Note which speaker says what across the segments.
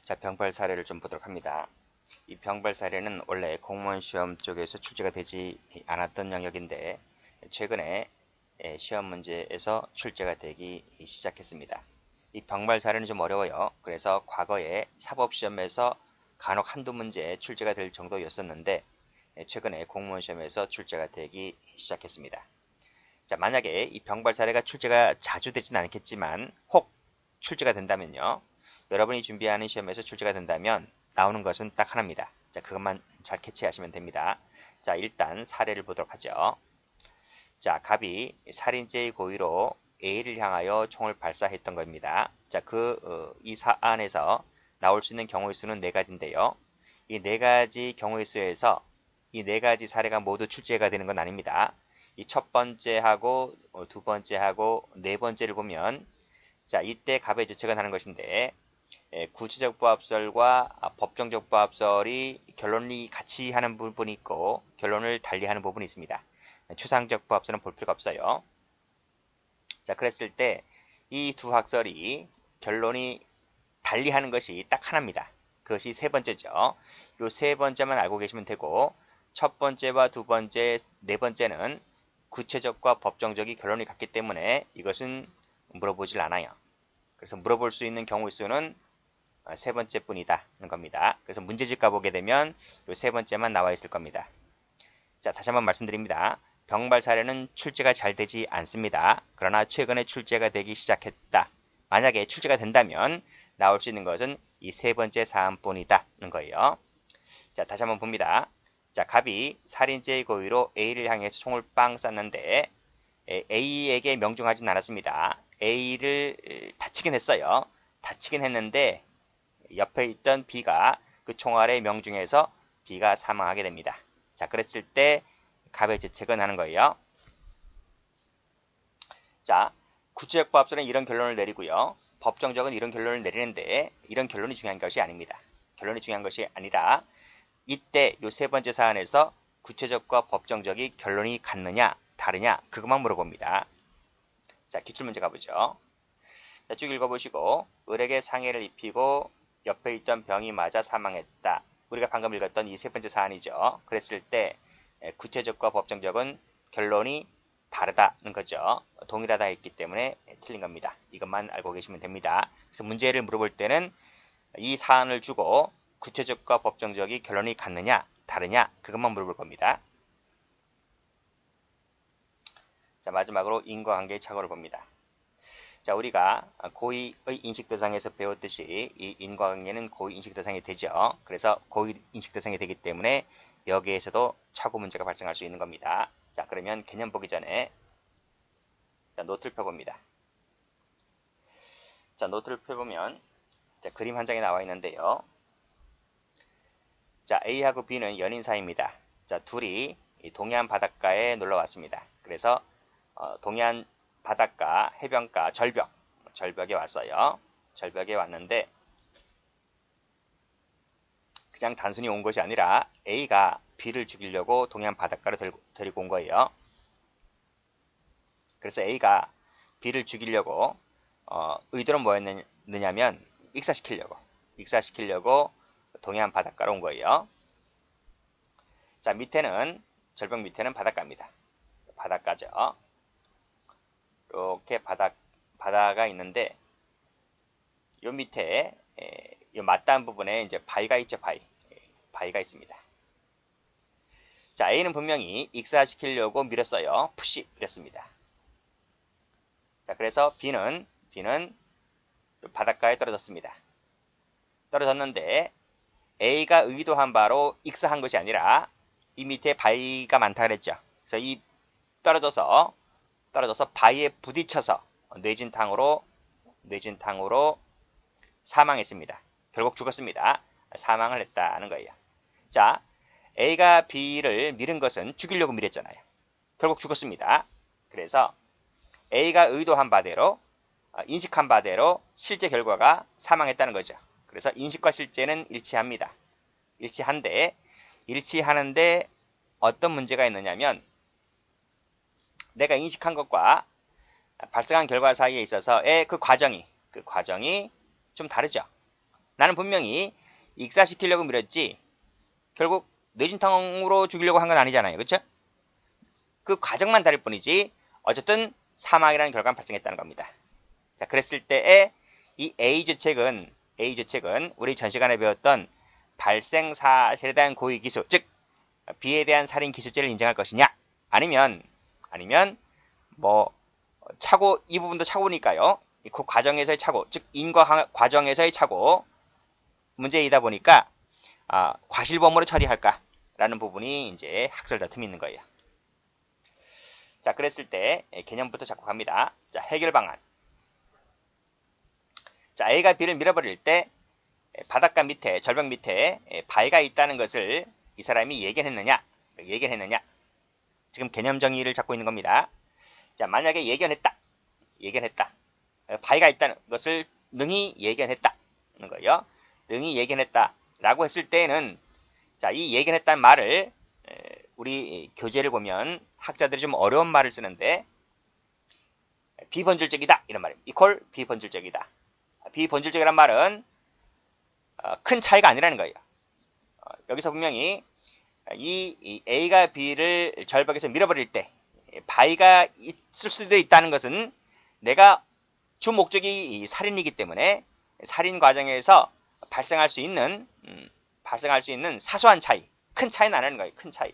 Speaker 1: 자, 병발 사례를 좀 보도록 합니다. 이 병발 사례는 원래 공무원 시험 쪽에서 출제가 되지 않았던 영역인데 최근에 시험 문제에서 출제가 되기 시작했습니다. 이 병발 사례는 좀 어려워요. 그래서 과거에 사법시험에서 간혹 한두 문제 출제가 될 정도였었는데 최근에 공무원 시험에서 출제가 되기 시작했습니다. 자, 만약에 이 병발 사례가 출제가 자주 되지는 않겠지만 혹 출제가 된다면요. 여러분이 준비하는 시험에서 출제가 된다면 나오는 것은 딱 하나입니다. 자, 그것만 잘 캐치하시면 됩니다. 자, 일단 사례를 보도록 하죠. 자, 갑이 살인죄의 고의로 A를 향하여 총을 발사했던 겁니다. 자, 이 사안에서 나올 수 있는 경우의 수는 4가지인데요. 이 4가지 경우의 수에서 이 4가지 사례가 모두 출제가 되는 건 아닙니다. 이 첫 번째하고 두 번째하고 네 번째를 보면 자, 이때 갑의 주체가 나는 것인데 구체적 부합설과 법정적 부합설이 결론이 같이 하는 부분이 있고 결론을 달리하는 부분이 있습니다. 추상적 부합설은 볼 필요가 없어요. 자, 그랬을 때 이 두 학설이 결론이 달리하는 것이 딱 하나입니다. 그것이 세 번째죠. 요 세 번째만 알고 계시면 되고 첫 번째와 두 번째, 네 번째는 구체적과 법정적이 결론이 같기 때문에 이것은 물어보질 않아요. 그래서 물어볼 수 있는 경우의 수는 세 번째 뿐이다는 겁니다. 그래서 문제집 가보게 되면 이 세 번째만 나와 있을 겁니다. 자, 다시 한번 말씀드립니다. 병발 사례는 출제가 잘 되지 않습니다. 그러나 최근에 출제가 되기 시작했다. 만약에 출제가 된다면 나올 수 있는 것은 이 세 번째 사안뿐이다는 거예요. 자, 다시 한번 봅니다. 자, 갑이 살인죄의 고의로 A를 향해서 총을 빵 쐈는데 A에게 명중하진 않았습니다. A를 다치긴 했어요. 다치긴 했는데 옆에 있던 B가 그 총알에 명중해서 B가 사망하게 됩니다. 자, 그랬을 때 갑의 죄책은 하는 거예요. 자, 구체적 부합설은 이런 결론을 내리고요. 법정적은 이런 결론을 내리는데 이런 결론이 중요한 것이 아닙니다. 결론이 중요한 것이 아니라 이때 이 세 번째 사안에서 구체적과 법정적이 결론이 같느냐 다르냐 그것만 물어봅니다. 자, 기출문제 가보죠. 자, 쭉 읽어보시고 을에게 상해를 입히고 옆에 있던 병이 맞아 사망했다. 우리가 방금 읽었던 이 세 번째 사안이죠. 그랬을 때 구체적과 법정적은 결론이 다르다는 거죠. 동일하다 했기 때문에 틀린 겁니다. 이것만 알고 계시면 됩니다. 그래서 문제를 물어볼 때는 이 사안을 주고 구체적과 법정적이 결론이 같느냐 다르냐 그것만 물어볼 겁니다. 자, 마지막으로 인과관계의 착오를 봅니다. 자, 우리가 고의의 인식대상에서 배웠듯이 이 인과관계는 고의 인식대상이 되죠. 그래서 고의 인식대상이 되기 때문에 여기에서도 착오 문제가 발생할 수 있는 겁니다. 자, 그러면 개념 보기 전에 자, 노트를 펴봅니다. 자, 노트를 펴보면 자, 그림 한 장이 나와 있는데요. 자, A하고 B는 연인 사이입니다. 자, 둘이 동해안 바닷가에 놀러 왔습니다. 그래서 동해안 바닷가, 해변가, 절벽에 왔어요. 절벽에 왔는데 그냥 단순히 온 것이 아니라 A가 B를 죽이려고 동해안 바닷가로 데리고 온 거예요. 그래서 A가 B를 죽이려고 의도는 뭐였느냐면 익사시키려고 동해안 바닷가로 온 거예요. 자, 밑에는 절벽 밑에는 바닷가입니다. 바닷가죠. 이렇게 바다가 있는데 요 밑에 요 맞닿은 부분에 이제 바위가 있죠. 바위가 있습니다. 자, A는 분명히 익사시키려고 밀었어요. 푸시 밀었습니다. 자, 그래서 B는 바닷가에 떨어졌습니다. 떨어졌는데 A가 의도한 바로 익사한 것이 아니라 이 밑에 바위가 많다 그랬죠. 그래서 이 떨어져서 바위에 부딪혀서 뇌진탕으로 사망했습니다. 결국 죽었습니다. 사망을 했다는 거예요. 자, A가 B를 밀은 것은 죽이려고 밀었잖아요. 결국 죽었습니다. 그래서 A가 의도한 바대로 인식한 바대로 실제 결과가 사망했다는 거죠. 그래서 인식과 실제는 일치합니다. 일치하는데 어떤 문제가 있느냐면 내가 인식한 것과 발생한 결과 사이에 있어서의 그 과정이 좀 다르죠. 나는 분명히 익사시키려고 밀었지 결국 뇌진탕으로 죽이려고 한 건 아니잖아요. 그렇죠? 그 과정만 다를 뿐이지 어쨌든 사망이라는 결과가 발생했다는 겁니다. 자, 그랬을 때에 이 A주책은 우리 전 시간에 배웠던 발생 사실에 대한 고의 기수, 즉 B에 대한 살인 기수죄를 인정할 것이냐, 아니면 뭐 착오, 이 부분도 착오니까요. 그 과정에서의 착오, 즉 인과 과정에서의 착오 문제이다 보니까 과실범으로 처리할까라는 부분이 이제 학설 다툼이 있는 거예요. 자, 그랬을 때 개념부터 잡고 갑니다. 자, 해결 방안. 자, A가 B를 밀어버릴 때 바닷가 밑에, 절벽 밑에 바위가 있다는 것을 이 사람이 예견했느냐? 지금 개념 정의를 잡고 있는 겁니다. 자, 만약에 예견했다. 바위가 있다는 것을 능히 예견했다는 거예요. 능히 예견했다라고 했을 때에는 자, 이 예견했다는 말을 우리 교재를 보면 학자들이 좀 어려운 말을 쓰는데 비본질적이다 이런 말입니다. 이퀄 비본질적이다. 비본질적이란 말은 큰 차이가 아니라는 거예요. 여기서 분명히 이 A가 B를 절벽에서 밀어버릴 때 바위가 있을 수도 있다는 것은 내가 주 목적이 살인이기 때문에 살인 과정에서 발생할 수 있는 사소한 차이, 큰 차이는 안 하는 거예요. 큰 차이.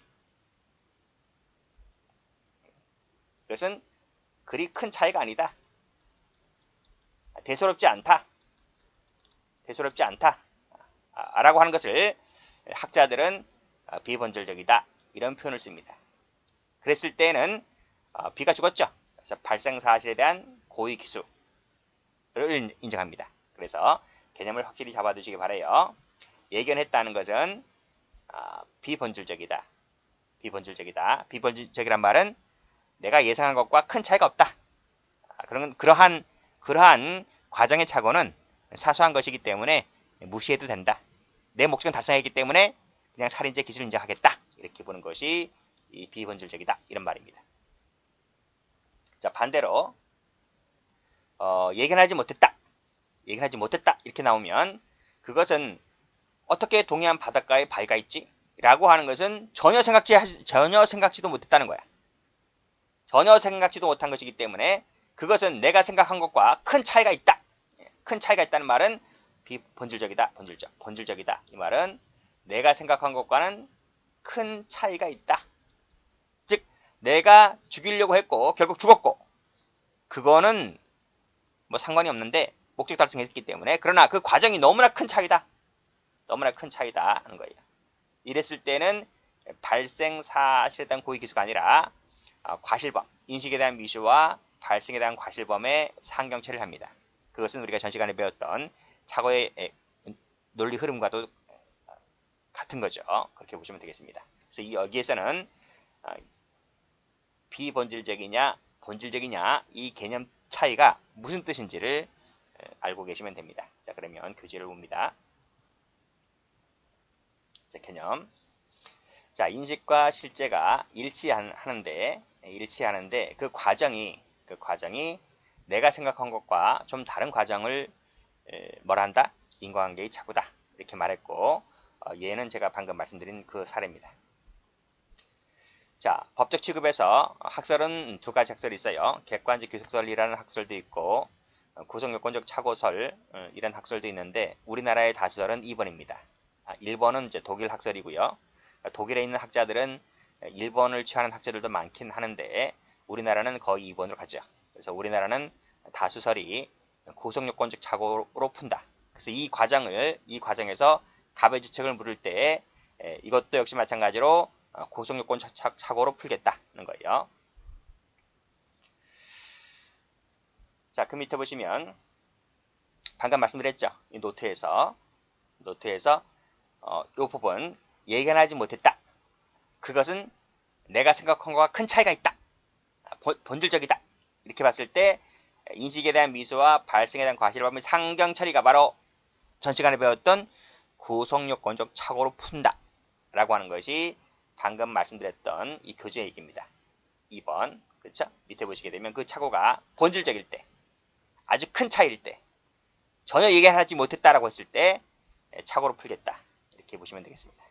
Speaker 1: 그것은 그리 큰 차이가 아니다. 대수롭지 않다. 라고 하는 것을 학자들은 비본질적이다. 이런 표현을 씁니다. 그랬을 때는 B가 죽었죠. 그래서 발생 사실에 대한 고의 기수를 인정합니다. 그래서 개념을 확실히 잡아두시기 바라요. 예견했다는 것은 비본질적이다. 비본질적이란 말은 내가 예상한 것과 큰 차이가 없다. 그러한 과정의 착오는 사소한 것이기 때문에 무시해도 된다. 내 목적은 달성했기 때문에 그냥 살인죄 기술을 인정하겠다. 이렇게 보는 것이 이 비본질적이다. 이런 말입니다. 자, 반대로 예견하지 못했다. 이렇게 나오면 그것은 어떻게 동해안 바닷가에 바위가 있지? 라고 하는 것은 전혀 생각지도 못했다는 거야. 전혀 생각지도 못한 것이기 때문에 그것은 내가 생각한 것과 큰 차이가 있다. 큰 차이가 있다는 말은 비본질적이다. 본질적이다. 이 말은 내가 생각한 것과는 큰 차이가 있다. 즉 내가 죽이려고 했고 결국 죽었고 그거는 뭐 상관이 없는데 목적 달성했기 때문에 그러나 그 과정이 너무나 큰 차이다 하는 거예요. 이랬을 때는 발생 사실에 대한 고의 기수가 아니라 과실범, 인식에 대한 미수와 발생에 대한 과실범의 상경 처리를 합니다. 그것은 우리가 전 시간에 배웠던 착오의 논리 흐름과도 같은 거죠. 그렇게 보시면 되겠습니다. 그래서 여기에서는 비본질적이냐 본질적이냐 이 개념 차이가 무슨 뜻인지를 알고 계시면 됩니다. 자, 그러면 교재를 봅니다. 자, 개념. 자, 인식과 실제가 일치하는데 그 과정이 내가 생각한 것과 좀 다른 과정을 뭐라 한다? 인과관계의 착오다. 이렇게 말했고 얘는 제가 방금 말씀드린 그 사례입니다. 자, 법적 취급에서 학설은 두 가지 학설이 있어요. 객관적 귀속설이라는 학설도 있고 구성요건적 착오설 이런 학설도 있는데 우리나라의 다수설은 2번입니다. 1번은 이제 독일 학설이고요. 독일에 있는 학자들은 1번을 취하는 학자들도 많긴 하는데 우리나라는 거의 2번으로 가죠. 그래서 우리나라는 다수설이 구성요건적 착오로 푼다. 그래서 이 과정에서 가배주책을 물을 때 이것도 역시 마찬가지로 구성요건 착오로 풀겠다는 거예요. 자, 그 밑에 보시면 방금 말씀드렸죠. 이 노트에서 이 부분 예견하지 못했다. 그것은 내가 생각한 것과 큰 차이가 있다. 본질적이다. 이렇게 봤을 때 인식에 대한 미수와 발생에 대한 과실범의 상경 처리가 바로 전 시간에 배웠던 구성요건적 착오로 푼다. 라고 하는 것이 방금 말씀드렸던 이 교재 얘기입니다. 2번. 그렇죠? 밑에 보시게 되면 그 착오가 본질적일 때, 아주 큰 차이일 때, 전혀 예견하지 못했다라고 했을 때 착오로 풀겠다. 이렇게 보시면 되겠습니다.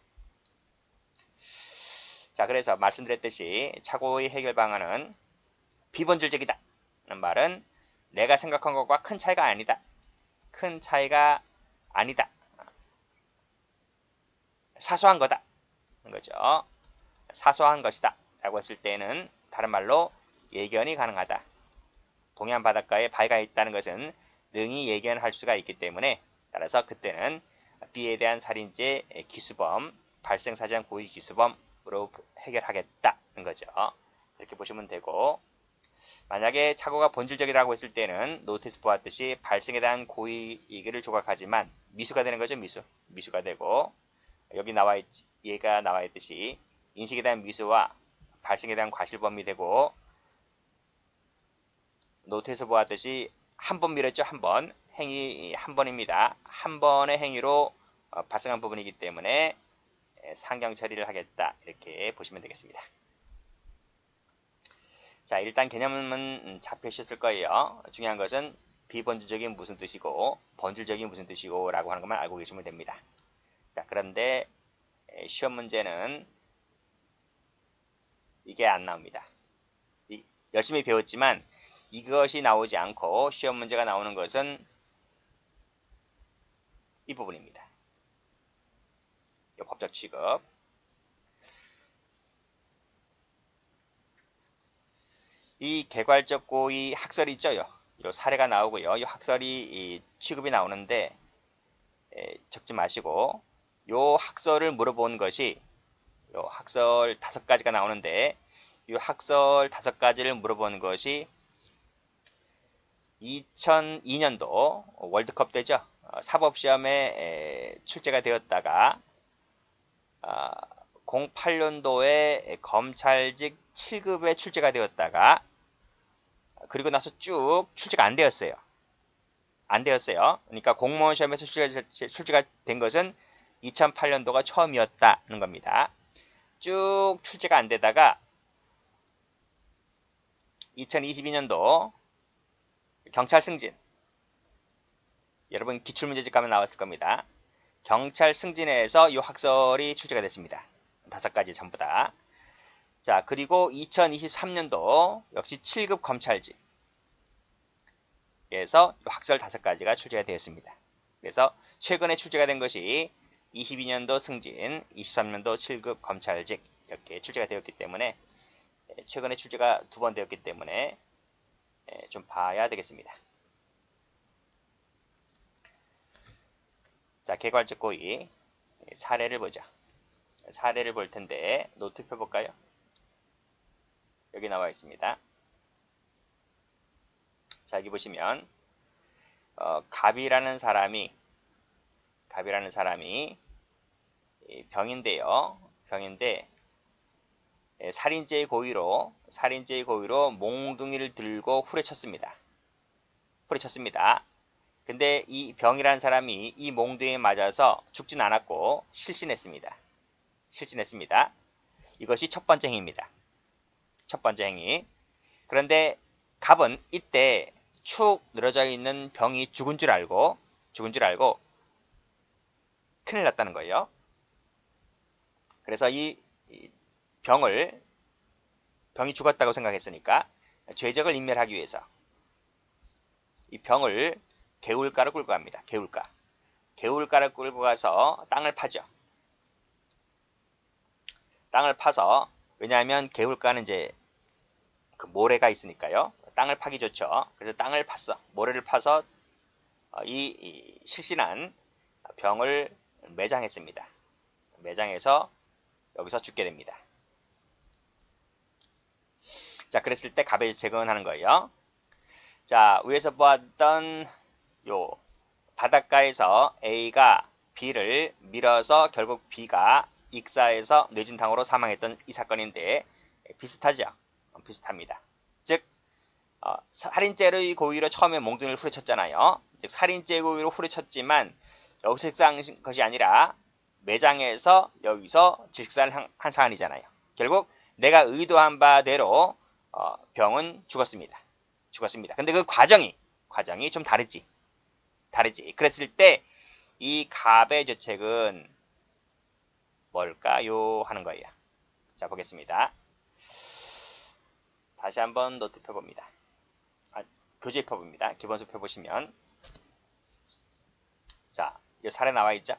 Speaker 1: 자, 그래서 말씀드렸듯이 착오의 해결 방안은 비본질적이다 는 말은 내가 생각한 것과 큰 차이가 아니다. 큰 차이가 아니다. 사소한 거다. 거죠. 사소한 것이다. 라고 했을 때는 다른 말로 예견이 가능하다. 동해안 바닷가에 바위가 있다는 것은 능히 예견할 수가 있기 때문에 따라서 그때는 B에 대한 살인죄 기수범, 발생사전 고의 기수범으로 해결하겠다는 거죠. 이렇게 보시면 되고, 만약에 착오가 본질적이라고 했을 때는 노트에서 보았듯이 발생에 대한 고의를 조각하지만 미수가 되는 거죠. 미수가 되고, 여기 얘가 나와 있듯이 인식에 대한 미수와 발생에 대한 과실범이 되고, 노트에서 보았듯이 한 번 밀었죠. 한 번. 행위 한 번입니다. 한 번의 행위로 발생한 부분이기 때문에 상경 처리를 하겠다. 이렇게 보시면 되겠습니다. 자, 일단 개념은 잡히셨을 거예요. 중요한 것은 비본질적인 무슨 뜻이고 본질적인 무슨 뜻이고 라고 하는 것만 알고 계시면 됩니다. 자, 그런데 시험 문제는 이게 안 나옵니다. 열심히 배웠지만 이것이 나오지 않고 시험 문제가 나오는 것은 이 부분입니다. 법적 취급. 이 개괄적 고의 학설이 있죠. 요 사례가 나오고요. 이 학설이 취급이 나오는데 적지 마시고 요 학설을 물어본 것이 요 학설 5가지가 나오는데 이 학설 5가지를 물어본 것이 2002년도 월드컵 때죠. 사법시험에 출제가 되었다가 08년도에 검찰직 7급에 출제가 되었다가 그리고 나서 쭉 출제가 안 되었어요. 그러니까 공무원 시험에서 출제가 된 것은 2008년도가 처음이었다는 겁니다. 쭉 출제가 안 되다가 2022년도 경찰 승진, 여러분 기출문제집 가면 나왔을 겁니다. 경찰 승진에서 이 학설이 출제가 됐습니다. 5가지 전부 다. 자, 그리고 2023년도 역시 7급 검찰직에서 학설 5가지가 출제가 되었습니다. 그래서 최근에 출제가 된 것이 22년도 승진, 23년도 7급 검찰직 이렇게 출제가 되었기 때문에 최근에 출제가 2번 되었기 때문에 좀 봐야 되겠습니다. 자, 개괄적 고의 사례를 보죠. 사례를 볼 텐데 노트 펴볼까요? 여기 나와 있습니다. 자, 여기 보시면 갑이라는 사람이 병인데요. 병인데 살인죄의 고의로 몽둥이를 들고 후려쳤습니다. 근데 이 병이라는 사람이 이 몽둥이에 맞아서 죽진 않았고 실신했습니다. 이것이 첫 번째 행위입니다. 첫 번째 행위. 그런데 갑은 이때 축 늘어져 있는 병이 죽은 줄 알고 큰일 났다는 거예요. 그래서 이 병이 죽었다고 생각했으니까 죄적을 인멸하기 위해서 이 병을 개울가로 끌고 갑니다. 개울가를 끌고 가서 땅을 파죠. 땅을 파서, 왜냐하면 개울가는 이제 그 모래가 있으니까요. 땅을 파기 좋죠. 그래서 땅을 팠어. 모래를 파서 이 실신한 병을 매장했습니다. 매장해서 여기서 죽게 됩니다. 자, 그랬을 때 갑의 재건하는 거예요. 자, 위에서 보았던 요 바닷가에서 A가 B를 밀어서 결국 B가 익사해서 뇌진탕으로 사망했던 이 사건인데 비슷하죠? 비슷합니다. 즉 살인죄의 고의로 처음에 몽둥이를 후려쳤잖아요. 즉 살인죄의 고의로 후려쳤지만 여기서 식사한 것이 아니라 매장에서 여기서 직사를 한 사안이잖아요. 결국 내가 의도한 바대로 병은 죽었습니다. 근데 그 과정이 좀 다르지. 그랬을 때 이 갑의 죄책은 뭘까요? 하는 거예요. 자, 보겠습니다. 다시 한번 노트 펴봅니다. 교재 펴봅니다. 기본서 펴보시면 자, 이 사례 나와 있죠?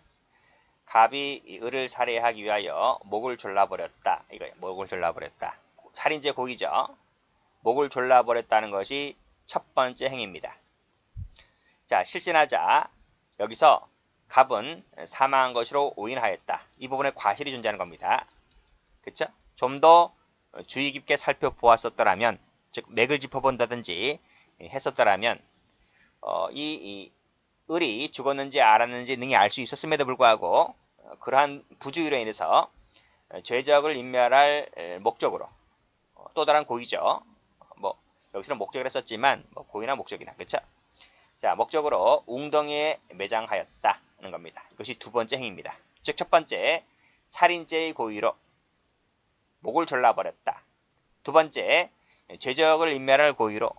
Speaker 1: 갑이 을을 살해하기 위하여 목을 졸라버렸다. 이거예요. 목을 졸라버렸다. 살인죄 고의죠. 목을 졸라버렸다는 것이 첫 번째 행위입니다. 자, 실신하자 여기서 갑은 사망한 것으로 오인하였다. 이 부분에 과실이 존재하는 겁니다. 그쵸? 좀 더 주의 깊게 살펴보았었더라면, 즉 맥을 짚어본다든지 했었더라면 이 을이 죽었는지 알았는지 능히 알 수 있었음에도 불구하고 그러한 부주의로 인해서 죄적을 인멸할 목적으로 또 다른 고의죠. 뭐 여기서는 목적을 했었지만 뭐 고의나 목적이나 그쵸? 자, 목적으로 웅덩이에 매장하였다는 겁니다. 이것이 두 번째 행위입니다. 즉 첫 번째 살인죄의 고의로 목을 졸라버렸다. 두 번째 죄적을 인멸할 고의로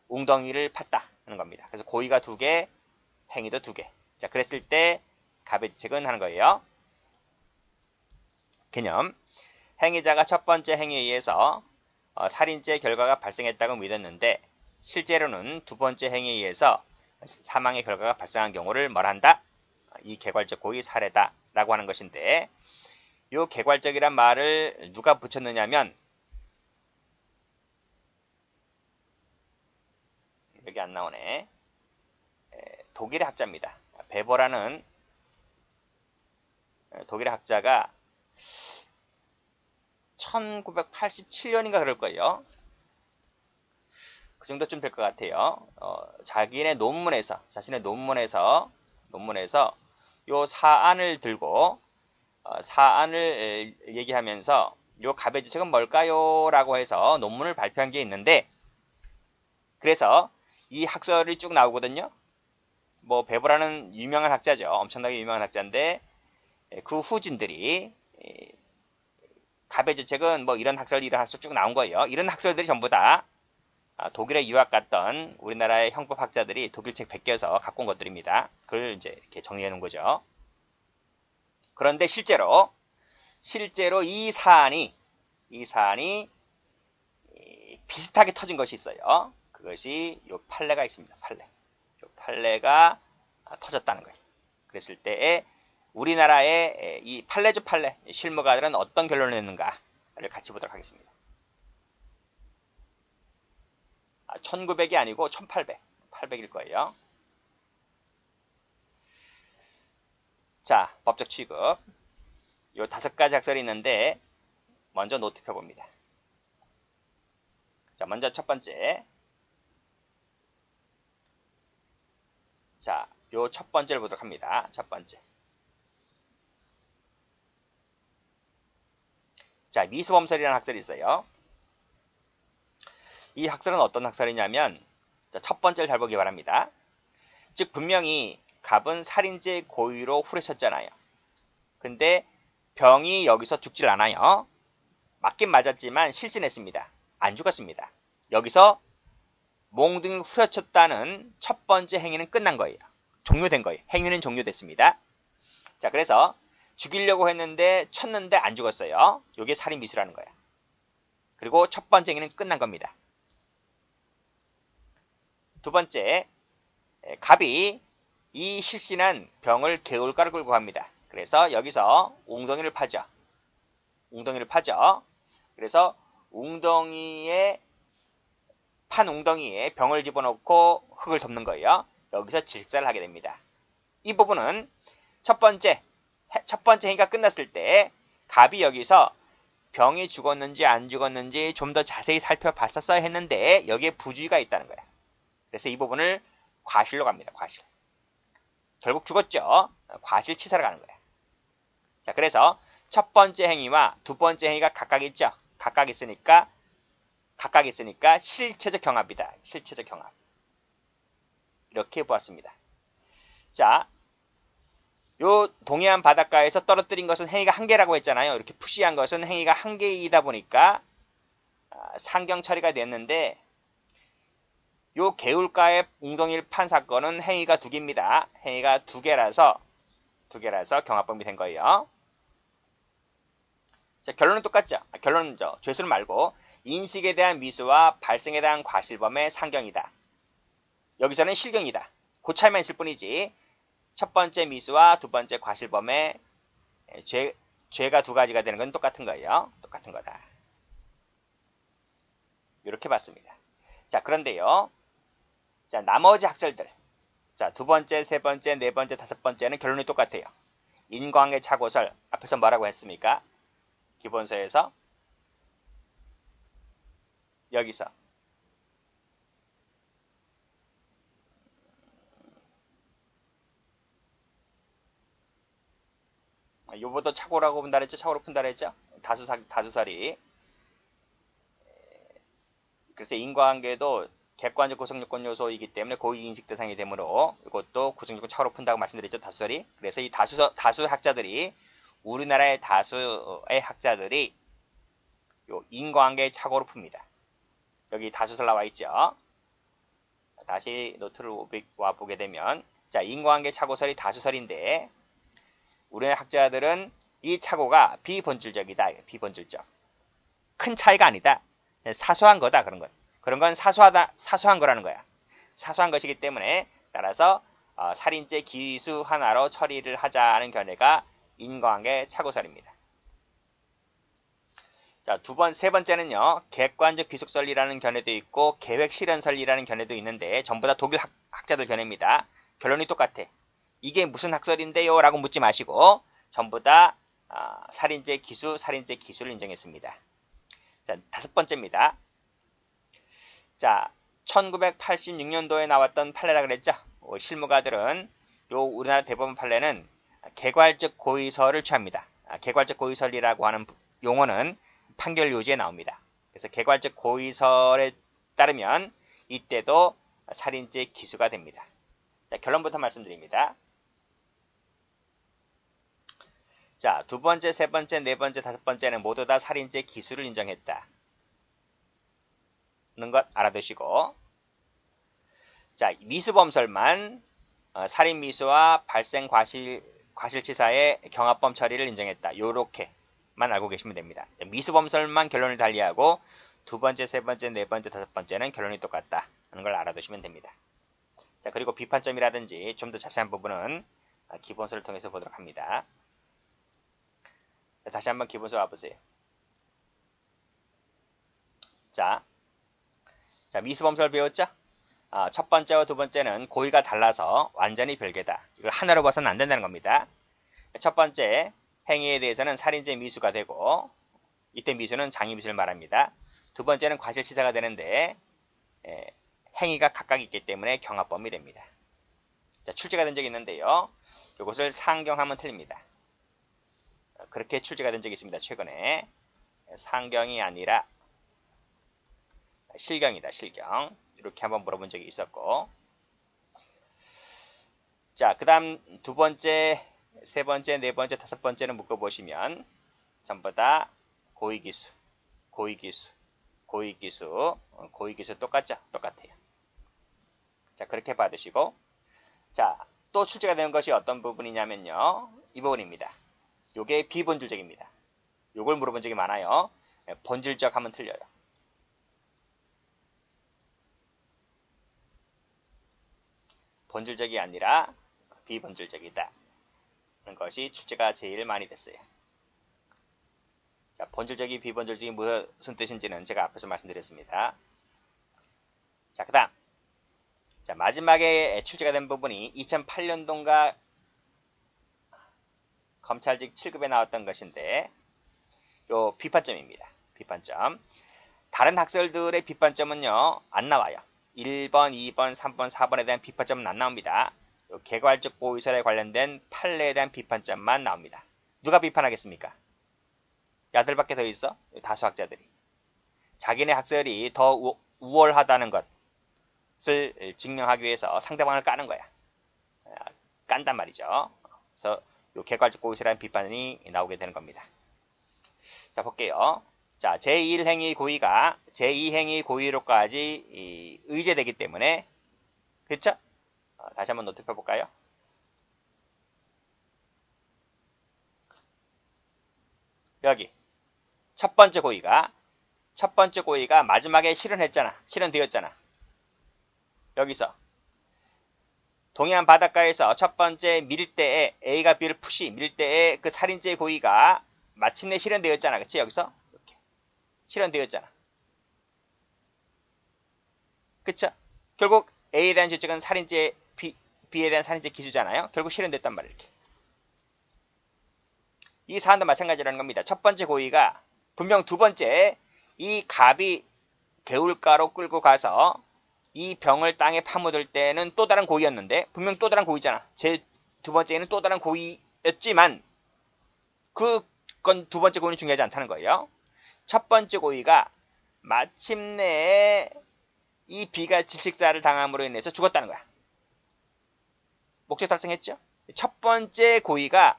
Speaker 1: 웅덩이를 팠다는 겁니다. 그래서 고의가 두 개, 행위도 두 개. 자, 그랬을 때 갑의 죄책은 하는 거예요. 개념. 행위자가 첫 번째 행위에 의해서 살인죄 결과가 발생했다고 믿었는데 실제로는 두 번째 행위에 의해서 사망의 결과가 발생한 경우를 뭐란다? 이 개괄적 고의 살해다 라고 하는 것인데 이 개괄적이란 말을 누가 붙였느냐면 여기 안 나오네. 독일의 학자입니다. 베버라는 독일의 학자가 1987년인가 그럴 거예요. 그 정도쯤 될 것 같아요. 자신의 논문에서 요 사안을 들고 사안을 얘기하면서 요 갑의 죄책은 뭘까요? 라고 해서 논문을 발표한 게 있는데 그래서 이 학설이 쭉 나오거든요. 뭐 베버라는 유명한 학자죠. 엄청나게 유명한 학자인데 그 후진들이 갑의 죄책은 뭐 이런 학설 이런 학설 쭉 나온 거예요. 이런 학설들이 전부 다 독일에 유학 갔던 우리나라의 형법학자들이 독일 책 베껴서 갖고 온 것들입니다. 그걸 이제 이렇게 정리해 놓은 거죠. 그런데 실제로 이 사안이 비슷하게 터진 것이 있어요. 그것이 요 판례가 있습니다. 요 판례가 터졌다는 거예요. 그랬을 때에 우리나라의 이 판례죠 판례 실무가들은 어떤 결론을 냈는가를 같이 보도록 하겠습니다. 1900이 아니고 800일 거예요. 자, 법적 취급. 요 5가지 학설이 있는데 먼저 노트 펴봅니다. 자, 먼저 첫 번째. 자, 요 첫 번째를 보도록 합니다. 첫 번째. 자, 미수범설이라는 학설이 있어요. 이 학설은 어떤 학설이냐면 첫 번째를 잘 보기 바랍니다. 즉 분명히 갑은 살인죄 고의로 후려쳤잖아요. 근데 병이 여기서 죽질 않아요. 맞긴 맞았지만 실신했습니다. 안 죽었습니다. 여기서 몽둥이를 후려쳤다는 첫 번째 행위는 끝난 거예요. 종료된 거예요. 행위는 종료됐습니다. 자, 그래서 죽이려고 했는데 쳤는데 안 죽었어요. 이게 살인 미수라는 거예요. 그리고 첫 번째 행위는 끝난 겁니다. 두 번째, 갑이 이 실신한 병을 개울가로 끌고 갑니다. 그래서 여기서 웅덩이를 파죠. 그래서 판 웅덩이에 병을 집어넣고 흙을 덮는 거예요. 여기서 질식사를 하게 됩니다. 이 부분은 첫 번째 행위가 끝났을 때 갑이 여기서 병이 죽었는지 안 죽었는지 좀 더 자세히 살펴봤었어야 했는데 여기에 부주의가 있다는 거야. 그래서 이 부분을 과실로 갑니다. 과실. 결국 죽었죠. 과실치사로 가는 거야. 자, 그래서 첫 번째 행위와 두 번째 행위가 각각 있죠. 각각 있으니까 실체적 경합이다. 실체적 경합. 이렇게 보았습니다. 자, 요 동해안 바닷가에서 떨어뜨린 것은 행위가 한 개라고 했잖아요. 이렇게 푸시한 것은 행위가 한 개이다 보니까 상경 처리가 됐는데 요 개울가에 웅덩이를 판 사건은 행위가 두 개입니다. 행위가 두 개라서 두 개라서 경합범위 된 거예요. 자, 결론은 똑같죠. 결론은 죄수는 말고 인식에 대한 미수와 발생에 대한 과실범의 상경이다. 여기서는 실경이다. 그 차이만 있을 뿐이지 첫 번째 미수와 두 번째 과실범의 죄가 두 가지가 되는 건 똑같은 거예요. 똑같은 거다. 이렇게 봤습니다. 자, 그런데요. 자, 나머지 학설들. 자, 두 번째, 세 번째, 네 번째, 다섯 번째는 결론이 똑같아요. 인과관계 차고설. 앞에서 뭐라고 했습니까? 기본서에서 여기서 요것도 차고라고 본다 그랬죠? 차고로 푼다 그랬죠? 다수설이. 그래서 인과관계도 객관적 구성요건 요소이기 때문에 고의인식 대상이 되므로 이것도 구성요건 차고로 푼다고 말씀드렸죠? 다수설이. 그래서 이 다수 학자들이 우리나라의 다수의 학자들이 요 인과관계 차고로 풉니다. 여기 다수설 나와 있죠? 다시 노트를 와보게 되면 자, 인과관계 차고설이 다수설인데 우리나라 학자들은 이 차고가 비본질적이다. 비본질적. 큰 차이가 아니다. 사소한 거다. 그런 건 사소한 거라는 거야. 사소한 것이기 때문에 따라서 살인죄 기수 하나로 처리를 하자는 견해가 인과관계 차고설입니다. 자, 세 번째는요. 객관적 귀속설리라는 견해도 있고 계획실현설리라는 견해도 있는데 전부 다 독일 학자들 견해입니다. 결론이 똑같아. 이게 무슨 학설인데요? 라고 묻지 마시고 전부 다 살인죄 기수를 인정했습니다. 자, 다섯 번째입니다. 자, 1986년도에 나왔던 판례라 그랬죠? 실무가들은 요 우리나라 대법원 판례는 개괄적 고의설을 취합니다. 개괄적 고의설이라고 하는 용어는 판결 요지에 나옵니다. 그래서 개괄적 고의설에 따르면 이때도 살인죄 기수가 됩니다. 자, 결론부터 말씀드립니다. 자, 두 번째, 세 번째, 네 번째, 다섯 번째는 모두 다 살인죄 기수를 인정했다. 는 것 알아두시고, 자, 미수범설만 살인미수와 발생 과실치사의 경합범 처리를 인정했다. 요렇게만 알고 계시면 됩니다. 미수범설만 결론을 달리하고 두 번째, 세 번째, 네 번째, 다섯 번째는 결론이 똑같다 하는 걸 알아두시면 됩니다. 자, 그리고 비판점이라든지 좀 더 자세한 부분은 기본서를 통해서 보도록 합니다. 자, 다시 한번 기본서 와보세요. 자, 미수범설 배웠죠? 첫 번째와 두 번째는 고의가 달라서 완전히 별개다. 이걸 하나로 봐서는 안 된다는 겁니다. 첫 번째 행위에 대해서는 살인죄 미수가 되고 이때 미수는 장의미수를 말합니다. 두 번째는 과실치사가 되는데 행위가 각각 있기 때문에 경합범위 됩니다. 자, 출제가 된 적이 있는데요. 이것을 상경하면 틀립니다. 그렇게 출제가 된 적이 있습니다. 최근에. 상경이 아니라 실경이다. 실경. 이렇게 한번 물어본 적이 있었고, 자, 그 다음 두 번째, 세 번째, 네 번째, 다섯 번째는 묶어보시면 전부 다 고의기수, 고의기수, 고의기수, 고의기수 똑같죠? 똑같아요. 자, 그렇게 받으시고, 자, 또 출제가 되는 것이 어떤 부분이냐면요. 이 부분입니다. 요게 비본질적입니다. 요걸 물어본 적이 많아요. 본질적 하면 틀려요. 본질적이 아니라 비본질적이다 하는 것이 출제가 제일 많이 됐어요. 자, 본질적이 비본질적이 무슨 뜻인지는 제가 앞에서 말씀드렸습니다. 자, 그 다음, 자, 마지막에 출제가 된 부분이 2008년도인가 검찰직 7급에 나왔던 것인데 요 비판점입니다. 비판점. 다른 학설들의 비판점은요 안 나와요. 1번, 2번, 3번, 4번에 대한 비판점은 안 나옵니다. 개괄적 고의설에 관련된 판례에 대한 비판점만 나옵니다. 누가 비판하겠습니까? 야들밖에 더 있어? 다수학자들이. 자기네 학설이 더 우월하다는 것을 증명하기 위해서 상대방을 까는 거야. 깐단 말이죠. 그래서 요 개괄적 고의설이라는 비판이 나오게 되는 겁니다. 자, 볼게요. 자, 제1행위 고의가 제2행위 고의로까지 의제되기 때문에, 그쵸? 다시 한번 노트 펴볼까요? 여기 첫 번째 고의가 마지막에 실현되었잖아. 여기서 동해안 바닷가에서 첫 번째 밀 때에 A가 B를 푸시 밀 때에 그 살인죄의 고의가 마침내 실현되었잖아. 그치? 여기서 이렇게 실현되었잖아. 그쵸? 결국 A에 대한 죄책은 B에 대한 살인죄 기수잖아요. 결국 실현됐단 말이에요. 이렇게. 이 사안도 마찬가지라는 겁니다. 첫 번째 고의가 분명 두 번째 이 갑이 개울가로 끌고 가서 이 병을 땅에 파묻을 때는 또 다른 고의였는데 분명 또 다른 고의잖아. 제 두 번째는 또 다른 고의였지만 그건 두 번째 고의는 중요하지 않다는 거예요. 첫 번째 고의가 마침내 이 B가 질식사를 당함으로 인해서 죽었다는 거야. 목적 달성했죠? 첫 번째 고의가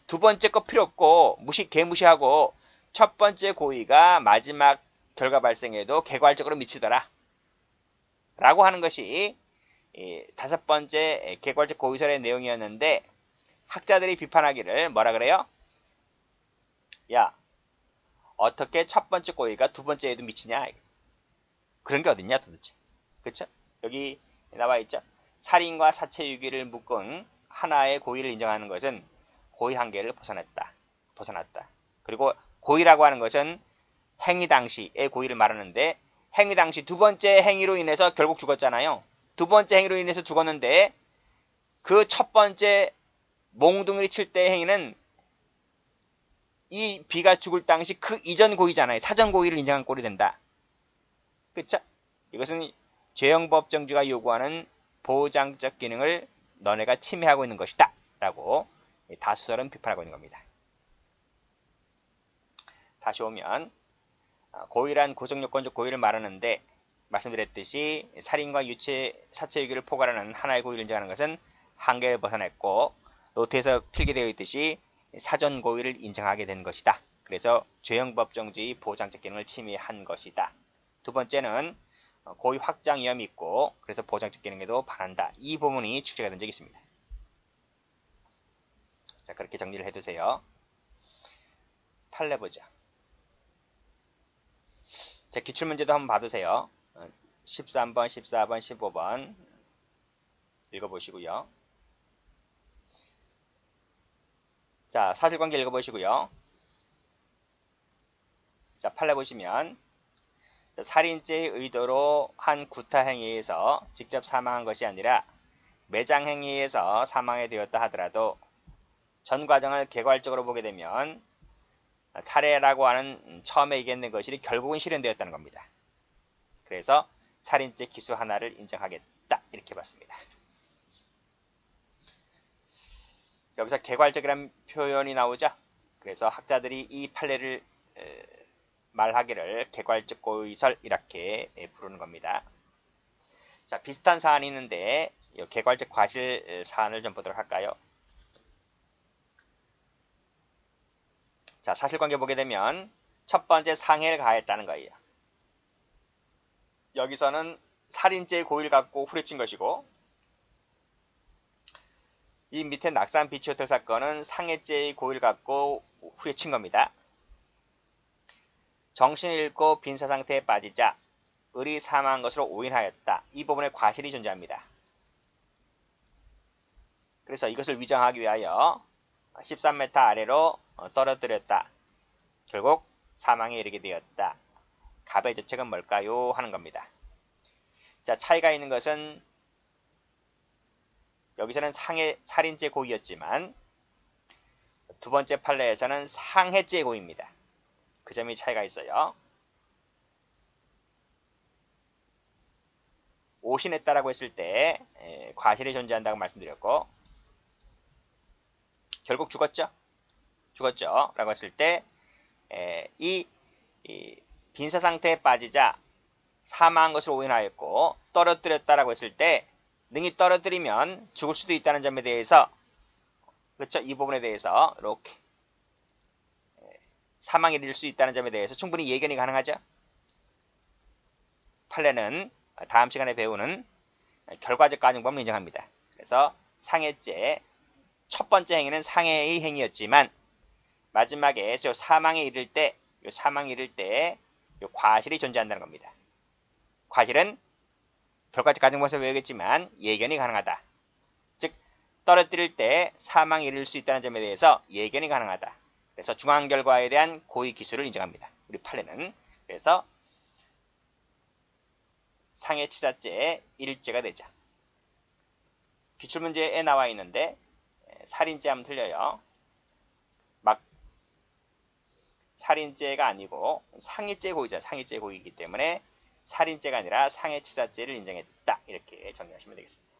Speaker 1: 두 번째 거 필요 없고 개무시하고 첫 번째 고의가 마지막 결과 발생에도 개괄적으로 미치더라. 라고 하는 것이 다섯 번째 개괄적 고의설의 내용이었는데 학자들이 비판하기를 뭐라 그래요? 야, 어떻게 첫 번째 고의가 두 번째에도 미치냐? 그런 게 어딨냐 도대체. 그쵸? 여기 나와 있죠? 살인과 사체유기를 묶은 하나의 고의를 인정하는 것은 고의 한계를 벗어났다. 그리고 고의라고 하는 것은 행위 당시의 고의를 말하는데 행위 당시 두 번째 행위로 인해서 결국 죽었잖아요. 두 번째 행위로 인해서 죽었는데 그 첫 번째 몽둥이를 칠 때의 행위는 이 B가 죽을 당시 그 이전 고의잖아요. 사전 고의를 인정한 꼴이 된다. 그쵸? 이것은 죄형법정지가 요구하는 보장적 기능을 너네가 침해하고 있는 것이다. 라고 다수설은 비판하고 있는 겁니다. 다시 오면 고의란 구성요건적 고의를 말하는데 말씀드렸듯이 살인과 사체유기를 포괄하는 하나의 고의를 인정하는 것은 한계를 벗어났고 노트에서 필기되어 있듯이 사전 고의를 인정하게 된 것이다. 그래서 죄형법정지의 보장적 기능을 침해한 것이다. 두 번째는 고의 확장 위험이 있고 그래서 보장적 기능에도 반한다. 이 부분이 축제가 된 적이 있습니다. 자, 그렇게 정리를 해두세요. 판례 보자. 자, 기출문제도 한번 봐두세요. 13번, 14번, 15번 읽어보시고요. 자, 사실관계 읽어보시고요. 자, 판례 보시면 살인죄의 의도로 한 구타행위에서 직접 사망한 것이 아니라 매장행위에서 사망이 되었다 하더라도 전 과정을 개괄적으로 보게 되면 살해라고 하는 처음에 얘기했는 것이 결국은 실현되었다는 겁니다. 그래서 살인죄 기수 하나를 인정하겠다 이렇게 봤습니다. 여기서 개괄적이라는 표현이 나오죠. 그래서 학자들이 이 판례를 말하기를 개괄적 고의설 이렇게 부르는 겁니다. 자, 비슷한 사안이 있는데 이 개괄적 과실 사안을 좀 보도록 할까요? 자, 사실관계 보게 되면 첫 번째 상해를 가했다는 거예요. 여기서는 살인죄의 고의를 갖고 후려친 것이고 이 밑에 낙산 비치호텔 사건은 상해죄의 고의를 갖고 후려친 겁니다. 정신을 잃고 빈사 상태에 빠지자 을이 사망한 것으로 오인하였다. 이 부분에 과실이 존재합니다. 그래서 이것을 위정하기 위하여 13m 아래로 떨어뜨렸다. 결국 사망에 이르게 되었다. 갑의 죄책은 뭘까요? 하는 겁니다. 자, 차이가 있는 것은 여기서는 살인죄 고의였지만 두 번째 판례에서는 상해죄 고의입니다. 그 점이 차이가 있어요. 오신했다라고 했을 때 과실이 존재한다고 말씀드렸고 결국 죽었죠? 라고 했을 때 이 빈사 상태에 빠지자 사망한 것을 오인하였고 떨어뜨렸다라고 했을 때 능히 떨어뜨리면 죽을 수도 있다는 점에 대해서 그렇죠? 이 부분에 대해서 이렇게 사망에 이를 수 있다는 점에 대해서 충분히 예견이 가능하죠? 판례는 다음 시간에 배우는 결과적 가중법을 인정합니다. 그래서 상해죄 첫 번째 행위는 상해의 행위였지만 마지막에 요 사망에 이를 때, 요 과실이 존재한다는 겁니다. 과실은 결과적 가정법에서 외우겠지만 예견이 가능하다. 즉 떨어뜨릴 때 사망에 이를 수 있다는 점에 대해서 예견이 가능하다. 그래서 중앙 결과에 대한 고의 기술을 인정합니다. 우리 판례는. 그래서 상해치사죄의 일죄가 되죠. 기출문제에 나와 있는데 살인죄 하면 틀려요. 막 살인죄가 아니고 상해죄 고의자, 상해죄 고의이기 때문에 살인죄가 아니라 상해치사죄를 인정했다. 이렇게 정리하시면 되겠습니다.